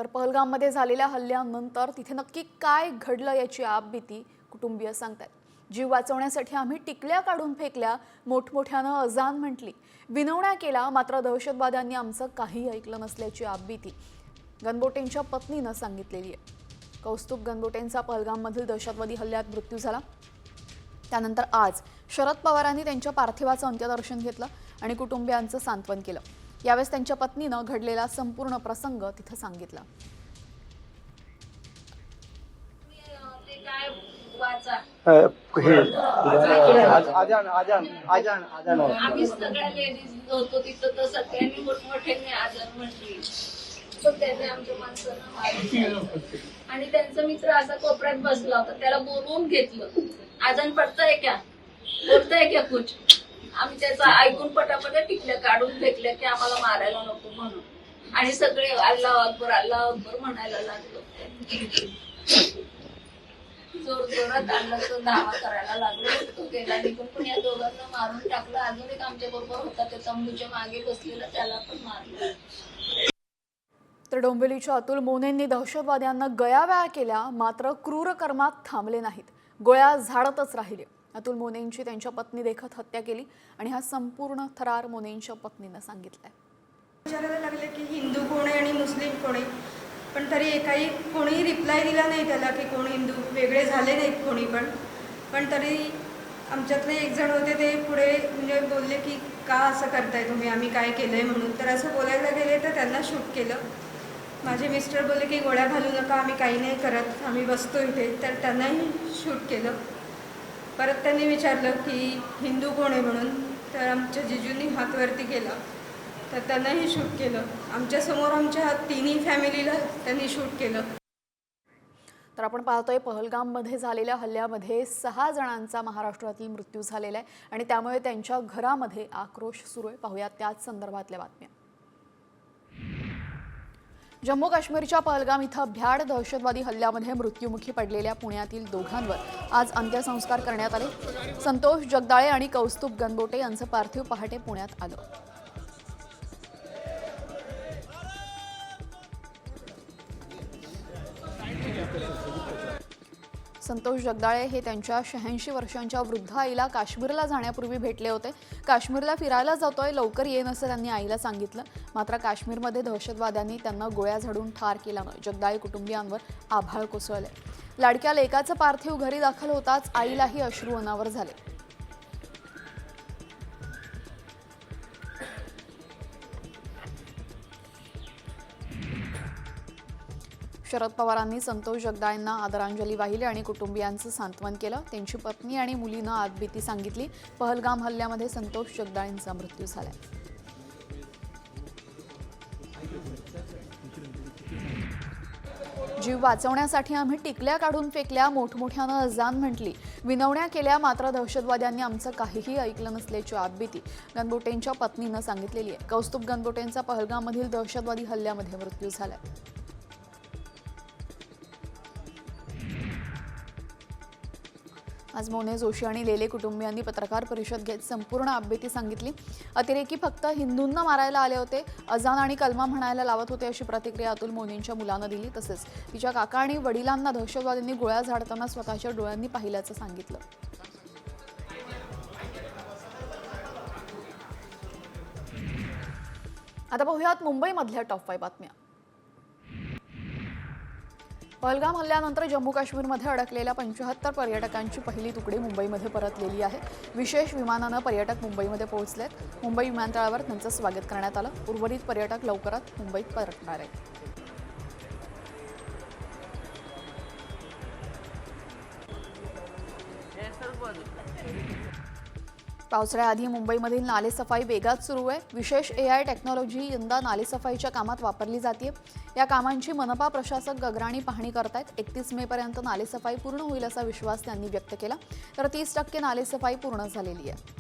तर पहलगाममध्ये झालेल्या हल्ल्यानंतर तिथे नक्की काय घडलं याची आपबीती कुटुंबीय सांगतात। जीव वाचवण्यासाठी आम्ही टिकल्या काढून फेकल्या, मोठमोठ्यानं अजान म्हटली, विनवण्या केला, मात्र दहशतवाद्यांनी आमचं काही ऐकलं नसल्याची आपबीती गणबोटेंच्या पत्नीनं सांगितलेली आहे। कौस्तुभ गणबोटेंचा पहलगाममधील दहशतवादी हल्ल्यात मृत्यू झाला। त्यानंतर आज शरद पवारांनी त्यांच्या पार्थिवाचं अंत्यदर्शन घेतलं आणि कुटुंबियांचं सांत्वन केलं। यावेळेस त्यांच्या पत्नीनं घडलेला संपूर्ण प्रसंग तिथे सांगितला। आम्ही सगळ्या लेडीज होतो तिथं, तर सगळ्यांनी मोठमोठ्याने आजान म्हटली, तर त्याने आमच्या माणसानं मारलं आणि त्यांचा मित्र असा कोपऱ्यात बसला होता, त्याला बोलवून घेतलं। आजान पडतंय क्या, बोलतंय क्या कुछ? आम्ही त्याचा ऐकून पटापट टिकल्या काढून फेकल्या की आम्हाला मारायला नको म्हणून, आणि सगळे अल्लाह अकबर म्हणायला लागलो। जोर जोरात अल्लाहचा दावा करायला लागलो। तो गेला निघून, पण या दोघांना मारून टाकलं। अजून एक आमच्या बरोबर होता, त्या तंबूच्या मागे बसलेला, त्याला पण मारलं। तर डोंबिवलीच्या अतुल मोनेंनी दहशतवाद्यांना गयावया केल्या, मात्र क्रूर कर्मात थांबले नाहीत, गोळ्या झाडतच राहिले। अतुल मोनेंची त्यांच्या पत्नी देखत हत्या केली आणि हा संपूर्ण थरार मोनेंच्या पत्नीनं सांगितलाय। विचारायला लागले की हिंदू कोण आहे आणि मुस्लिम कोण आहे, पण तरी एकाही कोणी रिप्लाय दिला नाही त्याला की कोण हिंदू, वेगळे झाले नाहीत कोणी पण तरी आमच्यातले एक जण होते, ते पुढे म्हणजे बोलले की का असं करताय तुम्ही, आम्ही काय केलंय म्हणून। तर असं बोलायला गेले तर त्यांना शूट केलं। माझे मिस्टर बोलले की गोळ्या घालू नका, आम्ही काही नाही करत, आम्ही बसतो इथे, तर त्यांनाही शूट केलं। परत त्यांनी विचारलं की हिंदू कोण आहे म्हणून, तर आमच्या जिजूंनी हात वरती केला, तर त्यांनाही शूट केलं। आमच्यासमोर आमच्या तिन्ही फॅमिलीला त्यांनी शूट केलं। तर आपण पाहतोय पहलगाममध्ये झालेल्या हल्ल्यामध्ये 6 जणांचा महाराष्ट्रातील मृत्यू झालेला आहे आणि त्यामुळे त्यांच्या घरामध्ये आक्रोश सुरू आहे। पाहूयात त्याच संदर्भातल्या बातम्या। जम्मू काश्मीरच्या पहलगाम इथं भ्याड दहशतवादी हल्ल्यामध्ये मृत्युमुखी पडलेल्या पुण्यातील दोघांवर आज अंत्यसंस्कार करण्यात आले। संतोष जगदाळे आणि कौस्तुभ गणबोटे यांचं पार्थिव पहाटे पुण्यात आलं। संतोष जगदाळे हे त्यांच्या 86 वर्षांच्या वृद्ध आईला काश्मीरला जाण्यापूर्वी भेटले होते। काश्मीरला फिरायला जातोय, लवकर येईन असं त्यांनी आईला सांगितलं, मात्र काश्मीरमध्ये दहशतवाद्यांनी त्यांना गोळ्या झाडून ठार केल्यानं जगदाळे कुटुंबियांवर आभाळ कोसळले। लाडक्या लेकाचं पार्थिव घरी दाखल होताच आईलाही अश्रू अनावर झाले। शरद पवारांनी संतोष जगदाळेंना आदरांजली वाहिली आणि कुटुंबियांचं सांत्वन केलं। त्यांची पत्नी आणि मुलीनं आपबीती सांगितली। पहलगाम हल्ल्यामध्ये संतोष जगदाळेंचा मृत्यू झालाय। जीव वाचवण्यासाठी आम्ही टिकल्या काढून फेकल्या, मोठमोठ्यानं अजान म्हटली, विनवण्या केल्या, मात्र दहशतवाद्यांनी आमचं काहीही ऐकलं नसल्याची आपबीती गणबोटेंच्या पत्नीनं सांगितलेली आहे। कौस्तुभ गणबोटेंचा पहलगाममधील दहशतवादी हल्ल्यामध्ये मृत्यू झालाय। आज मोने, जोशी आणि लेले कुटुंबियांनी पत्रकार परिषद घेत संपूर्ण आपबीती सांगितली। अतिरेकी फक्त हिंदूंना मारायला आले होते, अजान आणि कलमा म्हणायला लावत होते अशी प्रतिक्रिया अतुल मोनेंच्या मुलानं दिली। तसेच तिच्या काका आणि वडिलांना दहशतवाद्यांनी गोळ्या झाडताना स्वतःच्या डोळ्यांनी पाहिल्याचं सांगितलं। आता पाहूयात मुंबईमधल्या टॉप 5 बातम्या। पहलगाम हल्ल्यानंतर जम्मू काश्मीरमध्ये अडकलेल्या 75 पर्यटकांची पहिली तुकडी मुंबईमध्ये परतलेली आहे। विशेष विमानानं पर्यटक मुंबईमध्ये पोहोचलेत। मुंबई विमानतळावर त्यांचं स्वागत करण्यात आलं। उर्वरित पर्यटक लवकरात मुंबईत परतणार आहेत। पावसाळ्याआधी मुंबईमधील नालेसफाई वेगात सुरू आहे। विशेष AI टेक्नॉलॉजी यंदा नालेसफाईच्या कामात वापरली जाते। या कामांची मनपा प्रशासक गगराणी पाहणी करतायत। 31 मे पर्यंत नालेसफाई पूर्ण होईल असा विश्वास त्यांनी व्यक्त केला, तर 30% नालेसफाई पूर्ण झालेली आहे।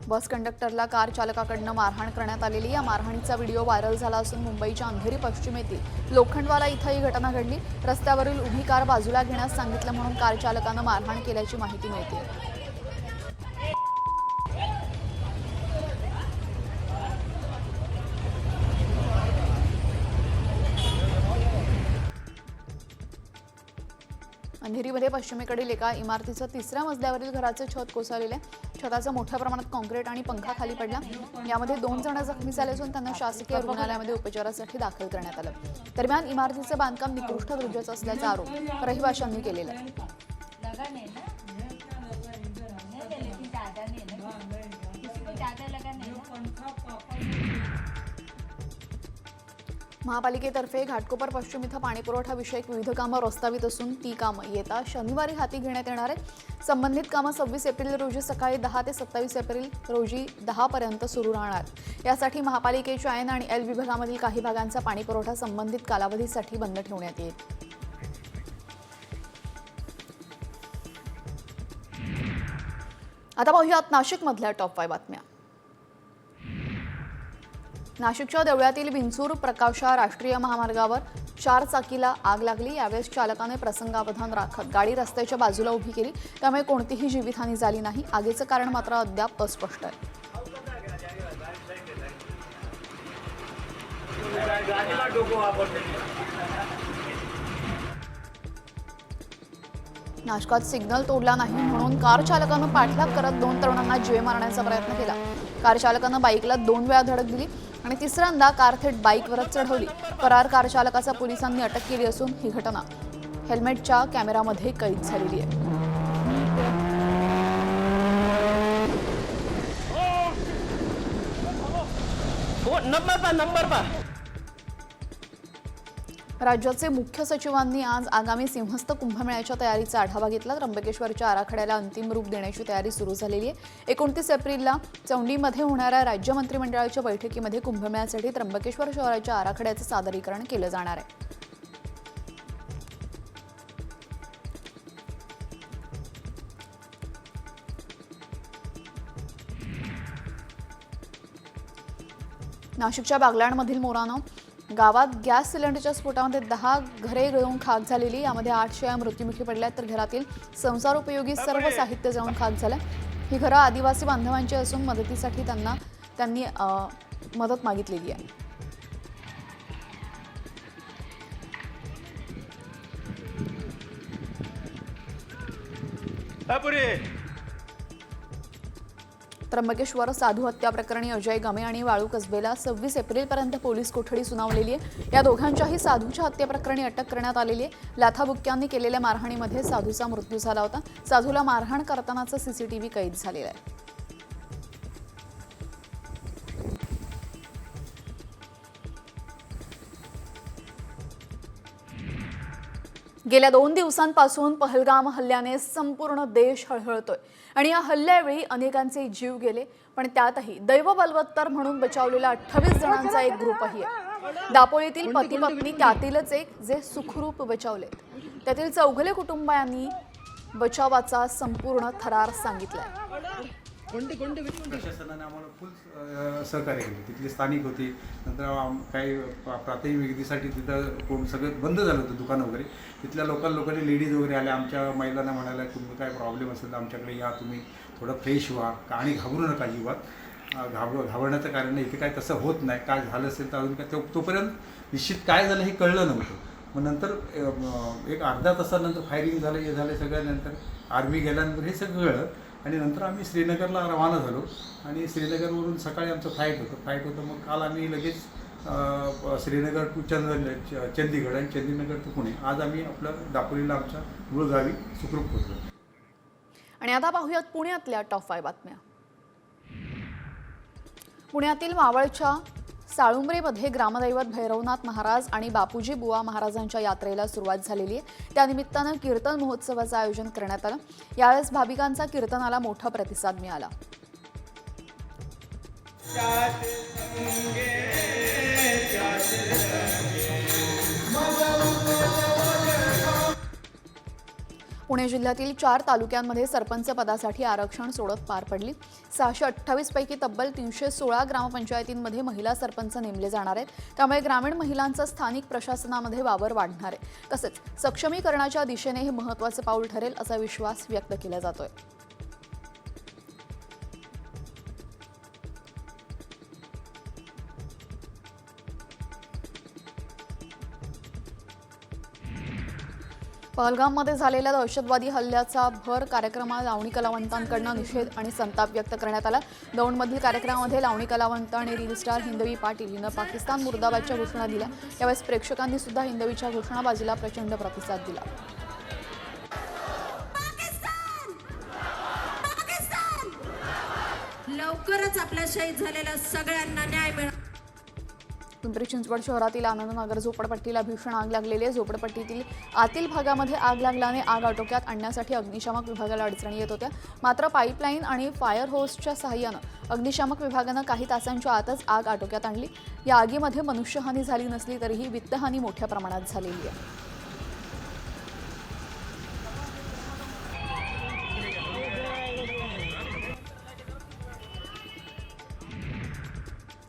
बस कंडक्टरला कार चालकाकडून मारहाण करण्यात आलेली। या मारहाणीचा व्हिडिओ व्हायरल झाला असून मुंबईच्या अंधेरी पश्चिमेतील लोखंडवाला इथं ही घटना घडली। रस्त्यावरील उभी कार बाजूला घेण्यास सांगितलं म्हणून कार चालकानं मारहाण केल्याची माहिती मिळते। अंधेरीमध्ये पश्चिमेकडील एका इमारतीचं 3ऱ्या मजल्यावरील घराचे छत कोसळलेले आहे. छताचा मोठ्या प्रमाणात काँक्रीट आणि पंखा खाली पडला. यामध्ये 2 जण जखमी झाले असून त्यांना शासकीय रुग्णालयामध्ये उपचारासाठी दाखल करण्यात आलं. दरम्यान इमारतीचं बांधकाम निकृष्ट दर्जाचं असल्याचा आरोप रहिवाशांनी केलेला आहे. महापालिकेतर्फे घाटकोपर पश्चिम इथं पाणीपुरवठा विषयक विविध कामं प्रस्तावित असून ती कामं येत्या शनिवारी हाती घेण्यात येणार आहेत. संबंधित कामं 26 एप्रिल रोजी सकाळी 10 ते 27 एप्रिल रोजी 10 पर्यंत सुरू राहणार. यासाठी महापालिकेच्या एन आणि एल विभागामधील काही भागांचा पाणीपुरवठा संबंधित कालावधीसाठी बंद ठेवण्यात येईल. आता पाहूयात नाशिकमधल्या टॉप 5 बातम्या. नाशिकच्या देवळ्यातील विंचूर प्रकाशा राष्ट्रीय महामार्गावर 4 चाकीला आग लागली. यावेळेस चालकाने प्रसंगावधान राखत गाडी रस्त्याच्या बाजूला उभी केली, त्यामुळे कोणतीही जीवितहानी झाली नाही. आगीचं कारण मात्र अद्याप अस्पष्ट आहे. नाशकात सिग्नल तोडला नाही म्हणून कार चालकानं पाठलाग करत 2 तरुणांना जीवे मारण्याचा प्रयत्न केला. कार चालकानं बाईकला 2 वेळा धडक दिली आणि तिसऱ्यांदा कार थेट बाईकवरच चढवली. फरार कार चालकाचा पोलिसांनी अटक केली असून ही घटना हेल्मेटच्या कॅमेरामध्ये कैद झालेली आहे. राज्याचे मुख्य सचिवांनी आज आगामी सिंहस्थ कुंभमेळ्याच्या तयारीचा आढावा घेतला. त्र्यंबकेश्वरच्या आराखड्याला अंतिम रूप देण्याची तयारी सुरू झालेली आहे. 29 एप्रिलला चौंडीमध्ये होणाऱ्या राज्य मंत्रिमंडळाच्या बैठकीमध्ये कुंभमेळ्यासाठी त्र्यंबकेश्वर शहराच्या आराखड्याचं सादरीकरण केलं जाणार आहे. नाशिकच्या बागलाणमधील मोरानं गावात गॅस सिलेंडरच्या स्फोटामध्ये 10 घरे जळून खाक झालेली. यामध्ये 8 शेळ्या मृत्युमुखी पडल्या, तर घरातील संसारोपयोगी सर्व साहित्य जळून खाक झालं. ही घरं आदिवासी बांधवांची असून मदतीसाठी त्यांनी मदत मागितलेली आहे. त्र्यंबकेश्वर साधू हत्या प्रकरणी अजय गमे आणि वाळू कसबेला 26 एप्रिलपर्यंत पोलीस कोठडी सुनावलेली आहे. या दोघांच्याही साधूच्या हत्येप्रकरणी अटक करण्यात आलेली आहे. लाथाबुक्क्यांनी केलेल्या मारहाणीमध्ये साधूचा मृत्यू झाला होता. साधूला मारहाण करतानाचा सीसीटीव्ही कैद झालेला आहे. गेल्या 2 दिवसांपासून पहलगाम हल्ल्याने संपूर्ण देश हळहळतोय आणि या हल्ल्यावेळी अनेकांचे जीव गेले, पण त्यातही दैव बलवत्तर म्हणून बचावलेला 28 जणांचा एक ग्रुपही आहे. दापोलीतील पती पत्नी त्यातीलच एक जे सुखरूप बचावलेत. त्यातील चौघले कुटुंबांनी बचावाचा संपूर्ण थरार सांगितलाय. प्रशासनाने आम्हाला फुल सहकार्य केले. तिथले स्थानिक होते, नंतर काही प्राथमिक विक्रीसाठी तिथं सगळं बंद झालं होतं दुकान वगैरे. तिथल्या लोकांनी लेडीज वगैरे आल्या. आमच्या महिलांना म्हणाल्या तुम्ही काय प्रॉब्लेम असेल तर आमच्याकडे या, तुम्ही थोडं फ्रेश व्हा आणि घाबरू नका अजिबात. घाबरण्याचं कारण नाही, इथे काय तसं होत नाही. काय झालं असेल तर अजून काय तोपर्यंत निश्चित काय झालं हे कळलं नव्हतं. मग नंतर एक अर्धा तासानंतर फायरिंग झालं, हे झालं सगळ्यानंतर आर्मी गेल्यानंतर हे सगळं कळलं. आणि नंतर आम्ही श्रीनगरला रवाना झालो आणि श्रीनगरवरून सकाळी आमचं फ्लाईट होतं. मग काल आम्ही लगेच श्रीनगर टू चंदीगड आणि चंदीनगर टू पुणे. आज आम्ही आपलं दापोलीला आमच्या मूळ गावी सुखरूप पोहोचलो. आणि आता पाहूयात पुण्यातल्या टॉप 5 बातम्या. पुण्यातील मावळच्या साळुंबरेमध्ये ग्रामदैवत भैरवनाथ महाराज आणि बापूजी बुवा महाराजांच्या यात्रेला सुरुवात झालेली आहे. त्यानिमित्तानं कीर्तन महोत्सवाचं आयोजन करण्यात आलं. यावेळेस भाविकांचा कीर्तनाला मोठा प्रतिसाद मिळाला. पुणे जिल्ह्यातील 4 तालुक्यांमध्ये सरपंच पदासाठी आरक्षण सोडत पार पडली. 628 पैकी तब्बल 316 ग्रामपंचायतींमध्ये महिला सरपंच नेमले जाणार आहेत. त्यामुळे ग्रामीण महिलांचा स्थानिक प्रशासनामध्ये वावर वाढणार आहे. तसेच सक्षमीकरणाच्या दिशेने हे महत्त्वाचं पाऊल ठरेल असा विश्वास व्यक्त केला जातोय. पहलगाममध्ये झालेल्या दहशतवादी हल्ल्याचा भर कार्यक्रमात लावणी कलावंतांकडून निषेध आणि संताप व्यक्त करण्यात आला. दौंडमधील कार्यक्रमामध्ये लावणी कलावंत आणि रील स्टार हिंदवी पाटील हिनं पाकिस्तान मुर्दाबादच्या घोषणा दिल्या. यावेळेस प्रेक्षकांनी सुद्धा हिंदवीच्या घोषणाबाजीला प्रचंड प्रतिसाद दिला. लवकरच आपल्या शहीद झालेल्या सगळ्यांना न्याय मिळावा. पिंपरी चिंचवड शहरातील आनंदनगर झोपडपट्टीला भीषण आग लागलेली आहे. झोपडपट्टीतील आतील भागामध्ये आग लागल्याने आग आटोक्यात आणण्यासाठी अग्निशामक विभागाला अडचणी येत होत्या. मात्र पाईपलाईन आणि फायर होसच्या सहाय्यानं अग्निशामक विभागानं काही तासांच्या आतच आग आटोक्यात आणली. या आगीमध्ये मनुष्यहानी झाली नसली तरीही वित्तहानी मोठ्या प्रमाणात झालेली आहे.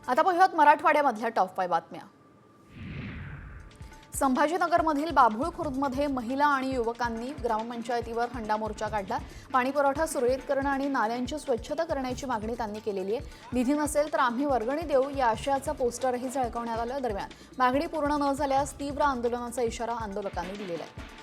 आता पाहूयात मराठवाड्यामधल्या टॉप 5 बातम्या. संभाजीनगरमधील बाभूळ खुर्दमध्ये महिला आणि युवकांनी ग्रामपंचायतीवर हंडा मोर्चा काढला. पाणीपुरवठा सुरळीत करणं आणि नाल्यांची स्वच्छता करण्याची मागणी त्यांनी केलेली आहे. निधी नसेल तर आम्ही वर्गणी देऊ या आशयाचं पोस्टरही झळकवण्यात आलं. दरम्यान मागणी पूर्ण न झाल्यास तीव्र आंदोलनाचा इशारा आंदोलकांनी दिलेला आहे.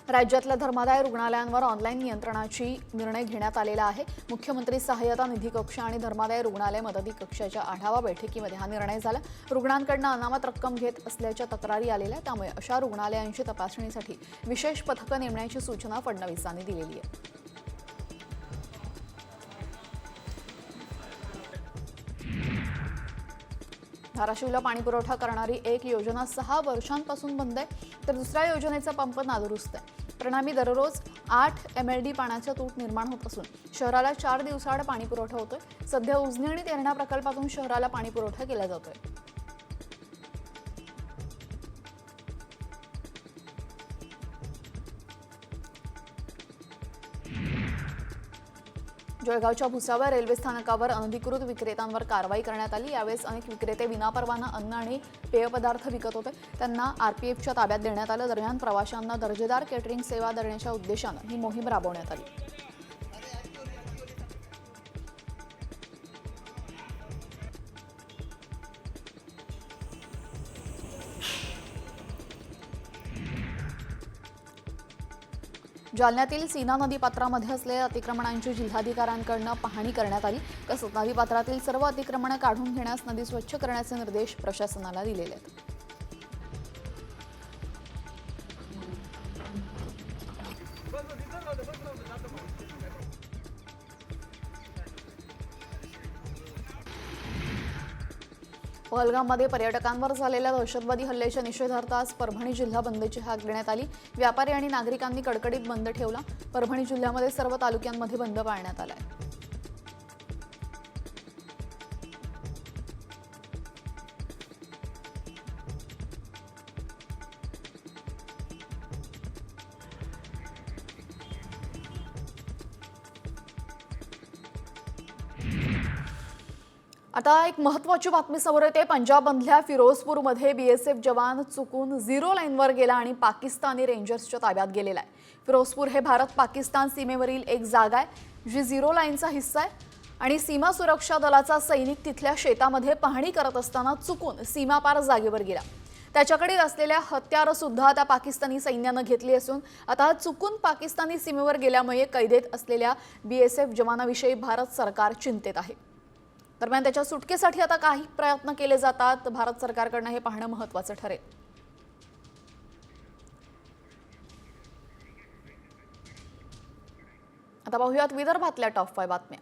राज्यातल्या धर्मादाय रुग्णालयांवर ऑनलाईन नियंत्रणाची निर्णय घेण्यात आलेला आहे. मुख्यमंत्री सहाय्यता निधी कक्ष आणि धर्मादाय रुग्णालय मदती कक्षाच्या आढावा बैठकीमध्ये हा निर्णय झाला. रुग्णांकडून अनामत रक्कम घेत असल्याच्या तक्रारी आलेल्या, त्यामुळे अशा रुग्णालयांची तपासणीसाठी विशेष पथकं नेमण्याची सूचना फडणवीसांनी दिलेली आहे. धाराशिवला पाणीपुरवठा करणारी एक योजना 6 वर्षांपासून बंद आहे, तर दुसऱ्या योजनेचा पंप नादुरुस्त आहे. परिणामी दररोज 8 MLD पाण्याचा तूट निर्माण होत असून शहराला 4 दिवसाआड पाणीपुरवठा होतोय. सध्या उजनी आणि तेरणा प्रकल्पातून शहराला पाणीपुरवठा केला जातोय. जळगावच्या भुसावळ रेल्वे स्थानकावर अनधिकृत विक्रेत्यांवर कारवाई करण्यात आली. यावेळेस अनेक विक्रेते विनापरवाना अन्न आणि पेयपदार्थ विकत होते, त्यांना RPFच्या ताब्यात देण्यात आलं. दरम्यान प्रवाशांना दर्जेदार केटरिंग सेवा देण्याच्या उद्देशानं ही मोहीम राबवण्यात आली. जालन्यातील सीना नदीपात्रामध्ये असलेल्या अतिक्रमणांची जिल्हाधिकाऱ्यांकडून पाहणी करण्यात आली. तसंच नदीपात्रातील सर्व अतिक्रमणं काढून घेण्यास नदी स्वच्छ करण्याचे निर्देश प्रशासनाला दिलेले आहेत. पहलगाममध्ये पर्यटकांवर झालेल्या दहशतवादी हल्ल्याच्या निषेधार्थ आज परभणी जिल्हा बंदची हाक देण्यात आली. व्यापारी आणि नागरिकांनी कडकडीत बंद ठेवला. परभणी जिल्ह्यामध्ये सर्व तालुक्यांमध्ये बंद पाळण्यात आलाय. आता एक महत्त्वाची बातमी समोर येते. पंजाबमधल्या फिरोजपूरमध्ये BSF जवान चुकून 0 लाईनवर गेला आणि पाकिस्तानी रेंजर्सच्या ताब्यात गेलेला आहे. फिरोजपूर हे भारत-पाकिस्तान सीमेवरील एक जागा आहे जी 0 लाईनचा हिस्सा आहे आणि सीमा सुरक्षा दलाचा सैनिक तिथल्या शेतामध्ये पाहणी करत असताना चुकून सीमापार जागेवर गेला. त्याच्याकडे असलेल्या हत्यारं सुद्धा त्या पाकिस्तानी सैन्यानं घेतली असून आता चुकून पाकिस्तानी सीमेवर गेल्यामुळे कैदेत असलेल्या BSF जवानाविषयी भारत सरकार चिंतेत आहे. दरम्यान त्याच्या सुटकेसाठी आता काही प्रयत्न केले जातात. भारत सरकारकडनं हे पाहणं महत्त्वाचं ठरेल. आता पाहूयात विदर्भातल्या टॉप 5 बातम्या.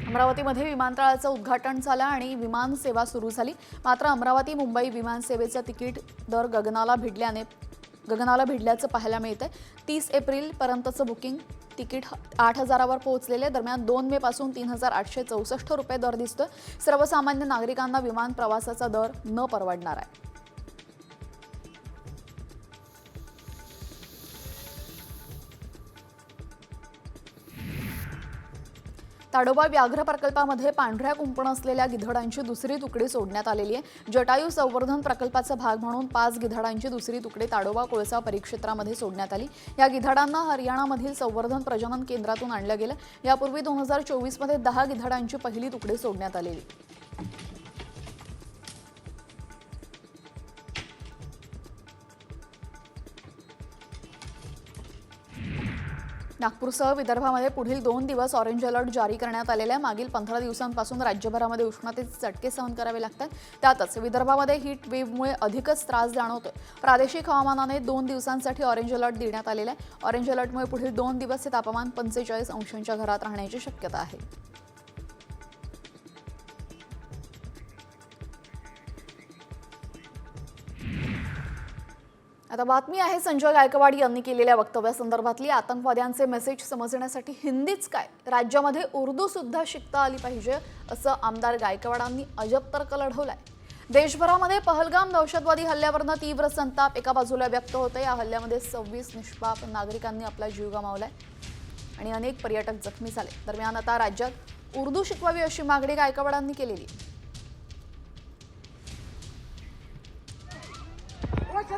अमरावतीमध्ये विमानतळाचं उद्घाटन झालं आणि विमान सेवा सुरू झाली. मात्र अमरावती मुंबई विमान सेवेचं तिकीट दर गगनाला भिडल्याचं पाहायला मिळतंय. 30 एप्रिलपर्यंतचं बुकिंग तिकीट 8,000वर पोहोचलेले. दरम्यान 2 मे पासून 3,864 रुपये दर दिसतोय. सर्वसामान्य नागरिकांना विमान प्रवासाचा दर न परवडणार आहे. ताडोबा व्याघ्र प्रकल्पामध्ये पांढऱ्या कुंपण असलेल्या गिधाडांची दुसरी तुकडी सोडण्यात आलेली आहे. जटायू संवर्धन प्रकल्पाचा भाग म्हणून 5 गिधाडांची दुसरी तुकडी ताडोबा कोळसा परिक्षेत्रामध्ये सोडण्यात आली. या गिधाडांना हरियाणामधील संवर्धन प्रजनन केंद्रातून आणलं गेलं. यापूर्वी 2024 मध्ये 10 गिधाडांची पहिली तुकडी सोडण्यात आलेली. नागपूरसह विदर्भामध्ये पुढील 2 दिवस ऑरेंज अलर्ट जारी करण्यात आलेला आहे. मागील 15 दिवसांपासून राज्यभरामध्ये उष्णतेचे चटके सहन करावे लागतात. त्यातच विदर्भामध्ये हीट वेव्हमुळे अधिकच त्रास जाणवतोय. प्रादेशिक हवामानाने 2 दिवसांसाठी ऑरेंज अलर्ट देण्यात आलेला आहे. ऑरेंज अलर्टमुळे पुढील 2 दिवस हे तापमान 45 अंशांच्या घरात राहण्याची शक्यता आहे. आता बातमी आहे संजय गायकवाड यांनी केलेल्या वक्तव्यासंदर्भातली. आतंकवाद्यांचे मेसेज समजण्यासाठी हिंदीच काय, राज्यामध्ये उर्दू सुद्धा शिकता आली पाहिजे असं आमदार गायकवाडांनी अजब तर्क लढवलाय. देशभरामध्ये पहलगाम दहशतवादी हल्ल्यावरनं तीव्र संताप एका बाजूला व्यक्त होते. या हल्ल्यामध्ये 26 निष्पाप नागरिकांनी आपला जीव गमावलाय आणि अनेक पर्यटक जखमी झाले. दरम्यान आता राज्यात उर्दू शिकवावी अशी मागणी गायकवाडांनी केलेली. आज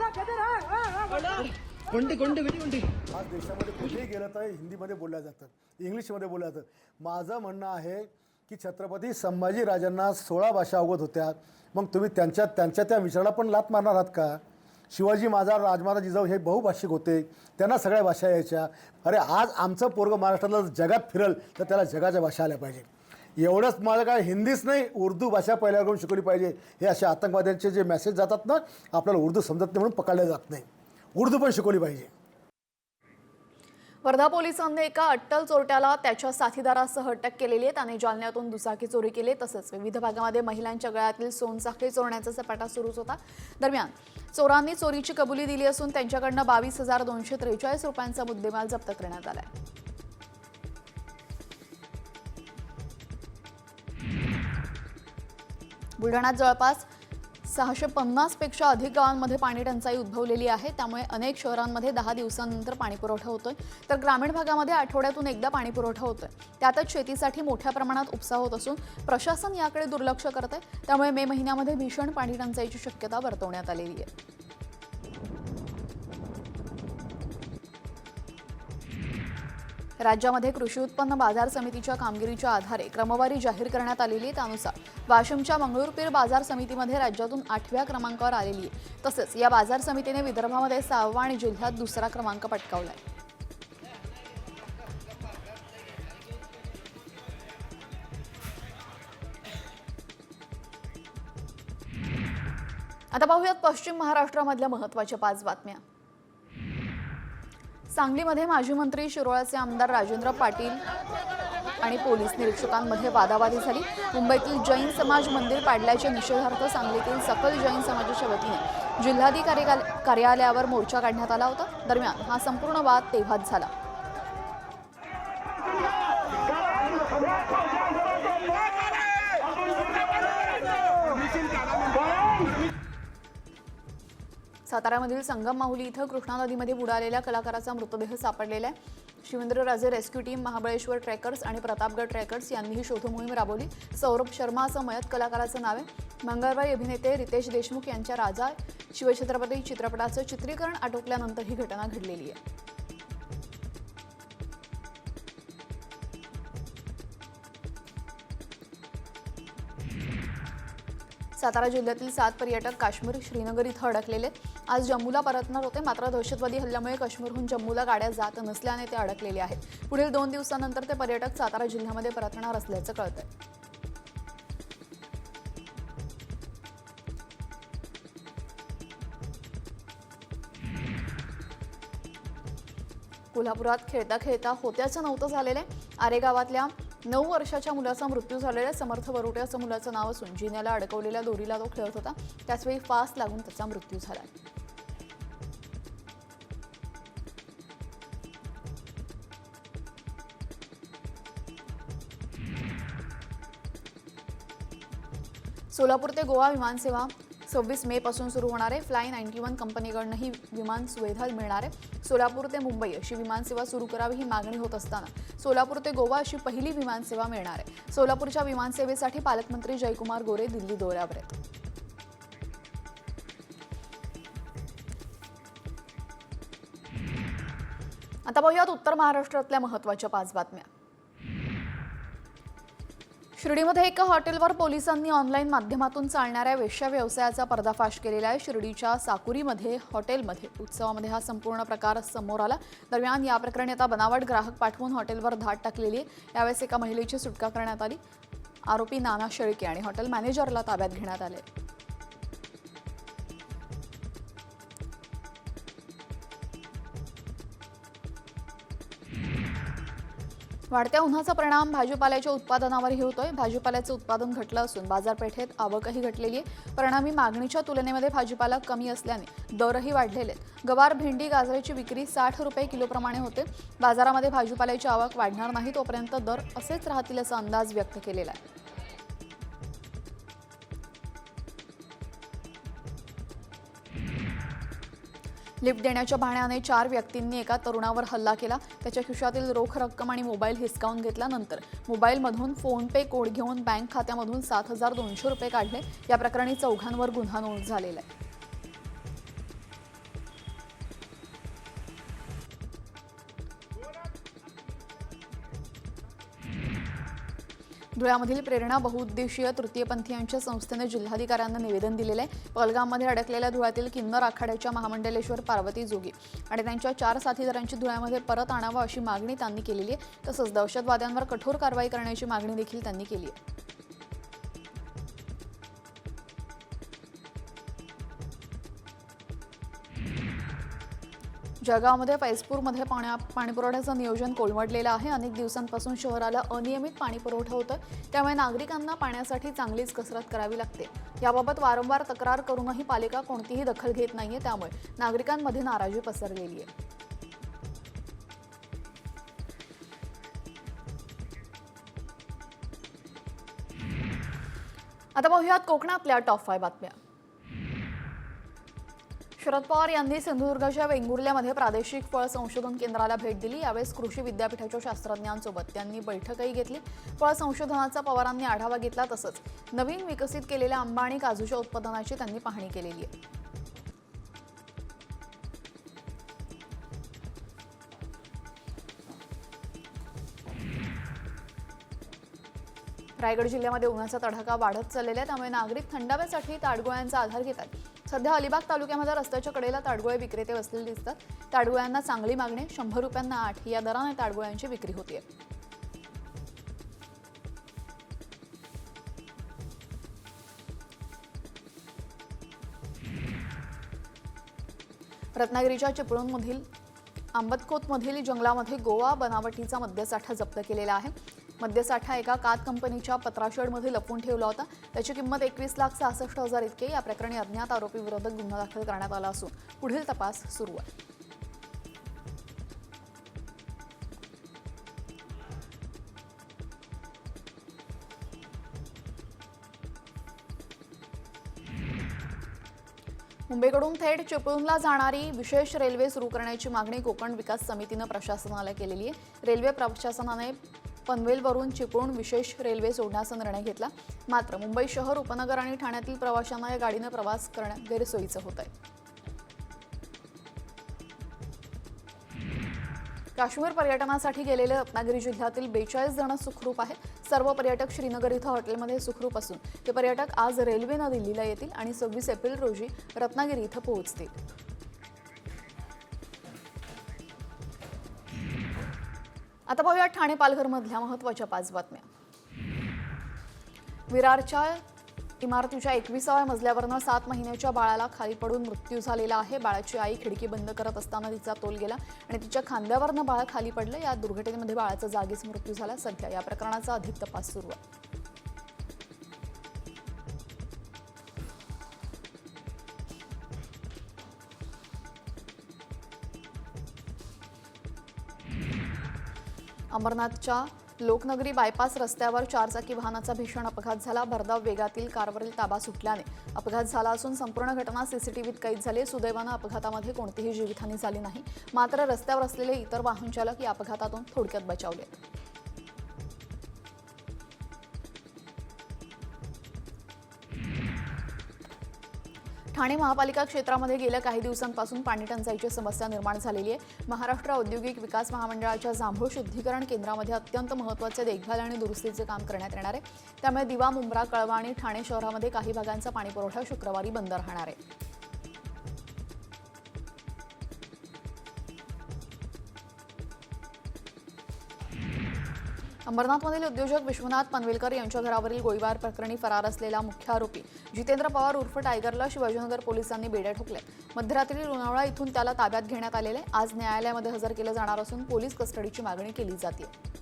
देशामध्ये कुठेही गेलं तर हिंदीमध्ये बोललं जातं, इंग्लिशमध्ये बोललं जातं. माझं म्हणणं आहे की छत्रपती संभाजीराजांना 16 भाषा अवगत होत्या. मग तुम्ही त्यांच्या त्या विचाराला पण लात मारणार आहात का? शिवाजी महाराज, राजमाता जिजाऊ हे बहुभाषिक होते, त्यांना सगळ्या भाषा यायच्या. अरे आज आमचं पोरगं महाराष्ट्राला जगात फिरल तर त्याला जगाच्या भाषा आल्या पाहिजे. एवढंच माझं काय, हिंदीच नाही उर्दू भाषा पहिल्याकडून शिकवली पाहिजे. हे असे आतंकवाद्यांचे जे मेसेज जातात ना, आपल्याला उर्दू समजत नाही म्हणून पकडले जात नाही. उर्दू पण शिकवली पाहिजे. वर्धा पोलिसांनी एका अट्टल चोरट्याला त्याच्या साथीदारासह अटक केलेली आहे. त्याने जालन्यातून दुचाकी चोरी केली. तसंच विविध भागामध्ये महिलांच्या गळ्यातील सोनसाखळी चोरण्याचा सपाटा सुरूच होता. दरम्यान चोरांनी चोरीची कबुली दिली असून त्यांच्याकडनं 22,243 रुपयांचा मुद्देमाल जप्त करण्यात आलाय. बुलढाण्यात जवळपास 650 पेक्षा अधिक गावांमध्ये पाणी टंचाई उद्भवलेली आहे. त्यामुळे अनेक शहरांमध्ये 10 दिवसांनंतर पाणीपुरवठा होतोय, तर ग्रामीण भागामध्ये आठवड्यातून एकदा पाणीपुरवठा होतोय. त्यातच शेतीसाठी मोठ्या प्रमाणात उपसा होत असून प्रशासन याकडे दुर्लक्ष करत आहे. त्यामुळे मे महिन्यामध्ये भीषण पाणी टंचाईची शक्यता वर्तवण्यात आलेली आहे. राज्यामध्ये कृषी उत्पन्न बाजार समितीच्या कामगिरीच्या आधारे क्रमवारी जाहीर करण्यात आलेली आहे. त्यानुसार वाशिमच्या मंगळूरपीर बाजार समितीमध्ये राज्यातून 8व्या क्रमांकावर आलेली आहे. तसेच या बाजार समितीने विदर्भामध्ये 6वा आणि जिल्ह्यात 2रा क्रमांक पटकावलाय. आता पाहूयात पश्चिम महाराष्ट्रामधल्या महत्त्वाच्या 5 बातम्या. सांगलीमध्ये माजी मंत्री शिरोळाचे आमदार राजेंद्र पाटील आणि पोलीस निरीक्षकांमध्ये वादावादी झाली. मुंबईतील जैन समाज मंदिर पाडल्याच्या निषेधार्थ सांगलीतील सकल जैन समाजाच्या वतीने जिल्हाधिकारी कार्यालयावर मोर्चा काढण्यात आला होता. दरम्यान हा संपूर्ण वाद तेव्हाच झाला. साताऱ्यामधील संगम माहुली इथं कृष्णा नदीमध्ये बुडालेल्या कलाकाराचा मृतदेह सापडलेला आहे. Shivendraraje rescue team, Mahabaleshwar trekkers आणि प्रतापगड ट्रेकर्स यांनी ही शोधमोहीम राबवली. सौरभ शर्मा असं मयत कलाकाराचं नाव आहे. मंगळवारी अभिनेते रितेश देशमुख यांच्या राजा शिवछत्रपती चित्रपटाचं चित्रीकरण आटोपल्यानंतर ही घटना घडलेली आहे. सातारा जिल्ह्यातील 7 पर्यटक काश्मीर, श्रीनगर इथं अडकलेले. आज जम्मूला परतणार होते, मात्र दहशतवादी हल्ल्यामुळे काश्मीरहून जम्मूला गाड्या जात नसल्याने ते अडकलेले आहेत. पुढील 2 दिवसांनंतर ते पर्यटक सातारा जिल्ह्यामध्ये परतणार असल्याचं कळतंय. कोल्हापुरात खेळता खेळता होत्याचं नव्हतं झालेलं आहे. आरे गावातल्या 9 वर्षाच्या मुलाचा मृत्यू झालेला. समर्थ वरुटे असं मुलाचं नाव असून जिन्याला अडकवलेल्या दोरीला तो खेळत होता. त्याचवेळी फास लागून त्याचा मृत्यू झाला. सोलापूर ते गोवा विमानसेवा 26 मे पासून सुरू होणार आहे फ्लाय 91 कंपनीकडून ही विमान सुविधा मिळणार आहे. सोलापूर ते मुंबई अशी विमानसेवा सुरू करावी ही मागणी होत असताना सोलापूर ते गोवा अशी पहिली विमानसेवा मिळणार आहे. सोलापूरच्या विमानसेवेसाठी पालकमंत्री जयकुमार गोरे दिल्ली दौऱ्यावर आहेत. आता पाहूयात उत्तर महाराष्ट्रातल्या महत्त्वाच्या 5 बातम्या. शिर्डीमध्ये एका हॉटेलवर पोलिसांनी ऑनलाईन माध्यमातून चालणाऱ्या वेश्या व्यवसायाचा पर्दाफाश केलेला आहे. शिर्डीच्या साकुरीमध्ये हॉटेलमध्ये उत्सवामध्ये हा संपूर्ण प्रकार समोर आला. दरम्यान या प्रकरणी आता बनावट ग्राहक पाठवून हॉटेलवर धाड टाकलेली आहे. यावेळेस एका महिलेची सुटका करण्यात आली. आरोपी नाना शेळके आणि हॉटेल मॅनेजरला ताब्यात घेण्यात आले. वाढत्या उन्हाचा परिणाम भाजीपाल्याच्या उत्पादनावरही होतोय. भाजीपाल्याचं उत्पादन घटलं असून बाजारपेठेत आवकही घटलेली आहे. परिणामी मागणीच्या तुलनेमध्ये भाजीपाला कमी असल्याने दरही वाढलेले आहेत. गवार, भेंडी, गाजराची विक्री 60 रुपये किलोप्रमाणे होते. बाजारामध्ये भाजीपाल्याची आवक वाढणार नाही तोपर्यंत दर असेच राहतील असा अंदाज व्यक्त केलेला आहे. लिफ्ट देण्याच्या बहाण्याने 4 व्यक्तींनी एका तरुणावर हल्ला केला. त्याच्या खिशातील रोख रक्कम आणि मोबाईल हिसकावून घेतल्यानंतर मोबाईलमधून फोनपे कोड घेऊन बँक खात्यामधून 7,200 रुपये काढले. या प्रकरणी 4 गुन्हा नोंद झालेला आहे. धुळ्यामधील प्रेरणा बहुउद्देशीय तृतीयपंथीयांच्या संस्थेने जिल्हाधिकाऱ्यांना निवेदन दिलेले आहे. पहलगाममध्ये अडकलेल्या धुळ्यातील किन्नर आखाड्याच्या महामंडलेश्वर पार्वती जोगी आणि त्यांच्या 4 साथीदारांची धुळ्यामध्ये परत आणावं अशी मागणी त्यांनी केलेली आहे. तसंच दहशतवाद्यांवर कठोर कारवाई करण्याची मागणी देखील त्यांनी केली आहे. जळगावमध्ये फैजपूरमध्ये पाणीपुरवठ्याचं नियोजन कोलमडलेलं आहे. अनेक दिवसांपासून शहराला अनियमित पाणीपुरवठा होतोय. त्यामुळे नागरिकांना पाण्यासाठी चांगलीच कसरत करावी लागते. याबाबत वारंवार तक्रार करूनही पालिका कोणतीही दखल घेत नाहीये. त्यामुळे नागरिकांमध्ये नाराजी पसरलेली आहे. आता पाहूयात कोकणातल्या टॉप 5 बातम्या. शरद पवार यांनी सिंधुदुर्गच्या वेंगुर्ल्यामध्ये प्रादेशिक फळ संशोधन केंद्राला भेट दिली. यावेळेस कृषी विद्यापीठाच्या शास्त्रज्ञांसोबत त्यांनी बैठकही घेतली. फळ संशोधनाचा पवारांनी आढावा घेतला. तसंच नवीन विकसित केलेल्या आंबा आणि काजूच्या उत्पादनाची त्यांनी पाहणी केलेली आहे. रायगड जिल्ह्यामध्ये उन्हाचा तडाखा वाढत चाललेला आहे. त्यामुळे नागरिक थंडाव्यासाठी ताडगोळ्यांचा आधार घेतात. सध्या अलिबाग तालुक्यामध्ये रस्त्याच्या कडेला ताडगोळे विक्रेते बसलेले दिसतात. ताडगोळ्यांना चांगली मागणी, 100 रुपयांना 8 या दराने ताडगोळ्यांची विक्री होते. रत्नागिरीच्या चिपळूणमधील आंबतखोतमधील जंगलामध्ये गोवा बनावटीचा मद्यसाठा जप्त केलेला आहे. मद्यसाठा एका कात कंपनीच्या पत्राशेडमध्ये लपवून ठेवला होता. त्याची किंमत 21,66,000 इतकी. या प्रकरणी अज्ञात आरोपी विरोधात गुन्हा दाखल करण्यात आला असून पुढील तपास सुरू आहे. मुंबईकडून थेट चिपळूणला जाणारी विशेष रेल्वे सुरू करण्याची मागणी कोकण विकास समितीनं प्रशासनाला केलेली आहे. रेल्वे प्रशासनाने पनवेलवरून चिपळूण विशेष रेल्वे सोडण्याचा निर्णय घेतला. मात्र मुंबई शहर, उपनगर आणि ठाण्यातील प्रवाशांना या गाडीने प्रवास करणं गैरसोयीचं होत आहे. काश्मीर पर्यटनासाठी गेलेले रत्नागिरी जिल्ह्यातील 42 जण सुखरूप आहेत. सर्व पर्यटक श्रीनगर इथं हॉटेलमध्ये सुखरूप असून ते पर्यटक आज रेल्वेनं दिल्लीला येतील आणि 26 एप्रिल रोजी रत्नागिरी इथं पोहोचतील. आता पाहूया ठाणे पालघरमधल्या महत्त्वाच्या 5 बातम्या. विरारच्या इमारतीच्या 21व्या मजल्यावरनं 7 महिन्याच्या बाळाला खाली पडून मृत्यू झालेला आहे. बाळाची आई खिडकी बंद करत असताना तिचा तोल गेला आणि तिच्या खांद्यावरनं बाळ खाली पडलं. या दुर्घटनेमध्ये बाळाचा जागीच मृत्यू झाला. सध्या या प्रकरणाचा अधिक तपास सुरू आहे. अमरनाथच्या लोकनगरी बायपास रस्त्यावर 4 चाकी वाहनाचा भीषण अपघात झाला. भरधाव वेगातील कारवरील ताबा सुटल्याने अपघात झाला असून संपूर्ण घटना सीसीटीव्हीत कैद झाली. सुदैवानं अपघातामध्ये कोणतीही जीवितहानी झाली नाही. मात्र रस्त्यावर असलेले इतर वाहन चालक या अपघातातून थोडक्यात बचावले. ठाणे महापालिका क्षेत्रामध्ये गेल्या काही दिवसांपासून पाणी टंचाईची समस्या निर्माण झालेली आहे. महाराष्ट्र औद्योगिक विकास महामंडळाच्या जांभूळ शुद्धीकरण केंद्रामध्ये अत्यंत महत्त्वाचे देखभाल आणि दुरुस्तीचे काम करण्यात येणार आहे. त्यामुळे दिवा, मुंब्रा, कळवा आणि ठाणे शहरामध्ये काही भागांचा पाणीपुरवठा शुक्रवारी बंद राहणार आहे. अंबरनाथमधील उद्योजक विश्वनाथ पनवेलकर यांच्या घरावरील गोळीबार प्रकरणी फरार असलेला मुख्य आरोपी जितेंद्र पवार उर्फ टायगरला शिवाजीनगर पोलिसांनी बेड्या ठोकल्या. मध्यरात्री लोणावळा इथून त्याला ताब्यात घेण्यात आलेले. आज न्यायालयामध्ये हजर केलं जाणार असून पोलीस कस्टडीची मागणी केली जाते.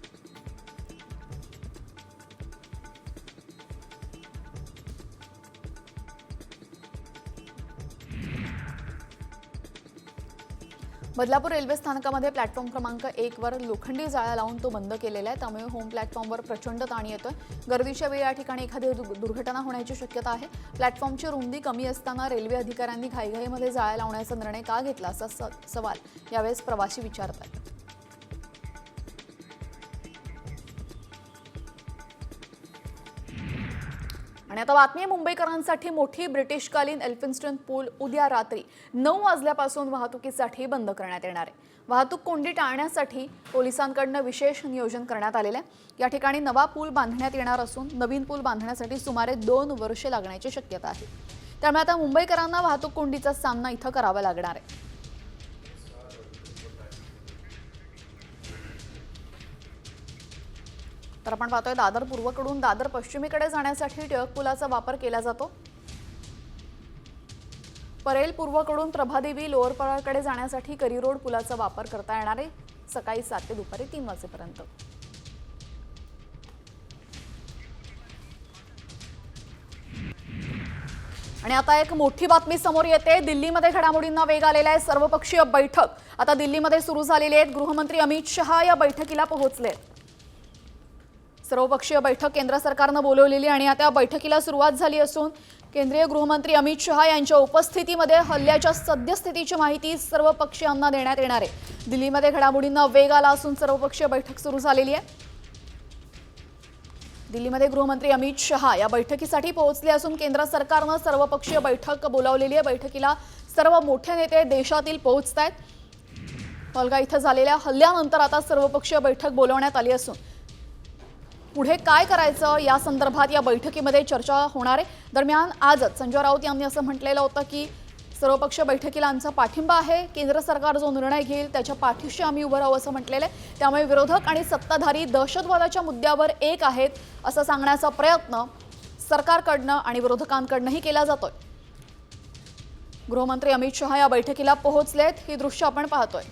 बदलापूर रेल्वे स्थानकामध्ये प्लॅटफॉर्म क्रमांक 1 वर लोखंडी जाळ्या लावून तो बंद केलेला आहे. त्यामुळे होम प्लॅटफॉर्मवर प्रचंड ताण येतोय. गर्दीच्या वेळी या ठिकाणी एखादी दुर्घटना होण्याची शक्यता आहे. प्लॅटफॉर्मची रुंदी कमी असताना रेल्वे अधिकाऱ्यांनी घाईघाईमध्ये जाळ्या लावण्याचा निर्णय का घेतला असा सवाल यावेळेस प्रवासी विचारतात. आणि आता बातमी आहे मुंबईकरांसाठी मोठी. ब्रिटिशकालीन एल्फिन्स्टन पूल उद्या रात्री 9 वाजल्यापासून वाहतुकीसाठी बंद करण्यात येणार आहे. वाहतूक कोंडी टाळण्यासाठी पोलिसांकडून विशेष नियोजन करण्यात आलेलं आहे. या ठिकाणी नवा पूल बांधण्यात येणार असून नवीन पूल बांधण्यासाठी सुमारे 2 वर्षे लागण्याची शक्यता आहे. त्यामुळे आता मुंबईकरांना वाहतूक कोंडीचा सामना इथं करावा लागणार आहे. तर आपण पाहतोय दादर पूर्वकडून दादर पश्चिमेकडे जाण्यासाठी टिळक पुलाचा वापर केला जातो. परेल पूर्वकडून प्रभादेवी लोअर पराळकडे जाण्यासाठी करी रोड पुलाचा वापर करता येणार आहे. सकाळी 7 ते दुपारी 3 वाजेपर्यंत. आणि आता एक मोठी बातमी समोर येते. दिल्लीमध्ये घडामोडींना वेग आलेला आहे. सर्वपक्षीय बैठक आता दिल्लीमध्ये सुरू झालेली आहे. गृहमंत्री अमित शहा या बैठकीला पोहोचले. सर्वपक्षीय बैठक केंद्र सरकारनं बोलवलेली आणि आता बैठकीला सुरुवात झाली असून केंद्रीय गृहमंत्री अमित शहा यांच्या उपस्थितीमध्ये हल्ल्याच्या सद्यस्थितीची माहिती सर्वपक्षीयांना देण्यात येणार आहे. दिल्लीमध्ये घडामोडींना वेग आला असून सर्वपक्षीय बैठक सुरू झालेली आहे. दिल्लीमध्ये गृहमंत्री अमित शहा या बैठकीसाठी पोहोचले असून केंद्र सरकारनं सर्वपक्षीय बैठक बोलावलेली आहे. बैठकीला सर्व मोठे नेते देशातील पोहोचत आहेत. पहलगाम इथं झालेल्या हल्ल्यानंतर आता सर्वपक्षीय बैठक बोलावण्यात आली असून पुढे काय करायचं या संदर्भात या बैठकीमध्ये चर्चा होणार आहे. दरम्यान आजच संजय राऊत यांनी असं म्हटलेलं होतं की सर्वपक्षीय बैठकीला आमचा पाठिंबा आहे. केंद्र सरकार जो निर्णय घेईल त्याच्या पाठीशी आम्ही उभं राहू असं म्हटलेलं आहे. त्यामुळे विरोधक आणि सत्ताधारी दहशतवादाच्या मुद्द्यावर एक आहेत असं सांगण्याचा प्रयत्न सरकारकडनं आणि विरोधकांकडनंही केला जातोय. गृहमंत्री अमित शहा या बैठकीला पोहोचलेत. ही दृश्य आपण पाहतोय.